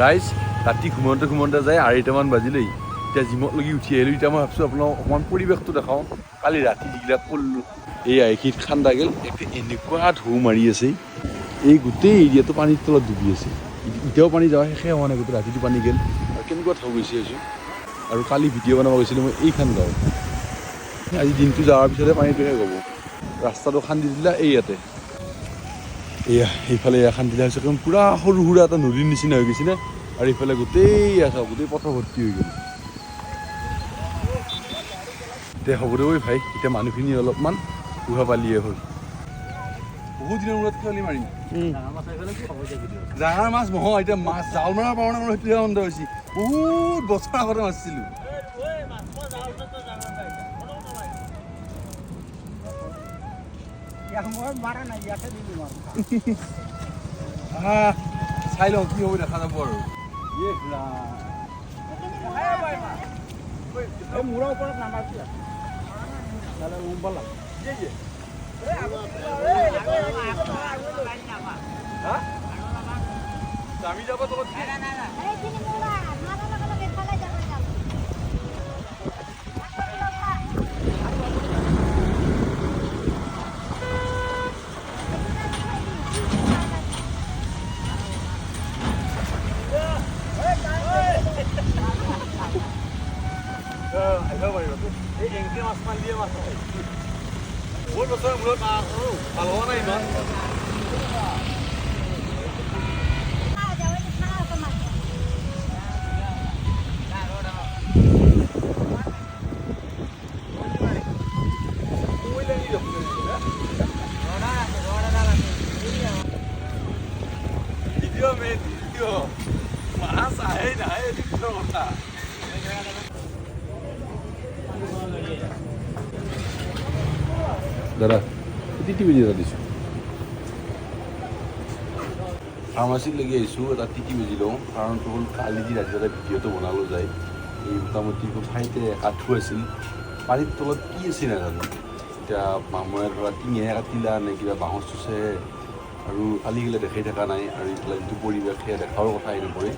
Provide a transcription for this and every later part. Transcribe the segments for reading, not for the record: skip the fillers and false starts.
ৰাইজ ৰাতি ঘুমোতে যায় 2:30মান বাজিলেই এতিয়া জিমত লাগি উঠি আহিলোঁ এতিয়া মই ভাবিছোঁ আপোনাক অকণমান পৰিৱেশটো দেখাওঁ কালি ৰাতি যিবিলাক কৰিলোঁ এয়া এইখিনিত ঠাণ্ডা গ'ল এনেকুৱা ঢৌ মাৰি আছে এই গোটেই এৰিয়াটো পানীৰ তলত ডুবি আছে এতিয়াও পানী যোৱা শেষে হোৱা নাই গোটেই ৰাতিটো পানী গ'ল আৰু কেনেকুৱা ঢৌ গৈছে আছোঁ আৰু কালি ভিডিঅ' বনাব গৈছিলোঁ মই এইখন গাঁও আজি দিনটো যোৱাৰ পিছতে পানীটো শেষ হ'ব ৰাস্তাটো খান্দি দিলা এই ইয়াতে এয়া এইফালে এয়া খান্দি দিলা হৈছে কাৰণ পূৰা সৰু সুৰা এটা নদীৰ নিচিনা হৈ গৈছে নে আৰু এইফালে গোটেই চাওক গোটেই পথৰ ভৰ্তি হৈ গ'ল এতিয়া হ'ব দে ঐ ভাই এতিয়া মানুহখিনি অলপমান উহা পালিয়ে হ'ল বহুত দিনৰ মূৰত খেৱালি মাৰিম ডাঙৰ মাছ নহয় এতিয়া মাছ জাল মৰা পাওঁ নাই মোৰ সেইটোহে বন্ধ হৈছে বহুত বছৰ আগতে মাৰিছিলোঁ চাই লওঁ কি হ'ব দেখা যাব আৰু মূৰৰ ওপৰত নামাৰছি আমি যাব তোক মাছ দিয়ে মাছ বহুত বছৰৰ মূৰত মাছ ভাল হোৱা নাই ইমান মাছ আহে নাহে কথা দাদা টিভি দিয়ে দিছোঁ ফাৰ্মাচীত লাগি আহিছোঁ এটা টিকি বেজি লওঁ কাৰণটো হ'ল কালি যি ৰাতিপুৱা ভিডিঅ'টো বনালোঁ যায় এই মোটামুটি ঠাইতে কাঠো আছিল পানীৰ তলত কি আছিল নাজানো এতিয়া মামুৱে ধৰা টিঙেহে কাটিলা নে কিবা বাঁহৰ চুচে আৰু কালি গ'লে দেখাই থকা নাই আৰু এইফালে যিটো পৰিৱেশ সেয়া দেখাৰ কথা আহি নপৰে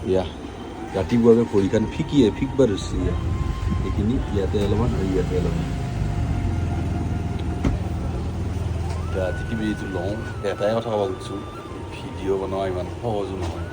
এয়া ৰাতিপুৱাকৈ ভৰিখন ফিকবা ধৰিছে ইয়াত এইখিনি ইয়াতে অলপমান আৰু ইয়াতে অলপমান টিকি বেজিটো লওঁ এটাই কথা ক'ব খুজিছোঁ ভিডিঅ' বনোৱা ইমান সহজো নহয়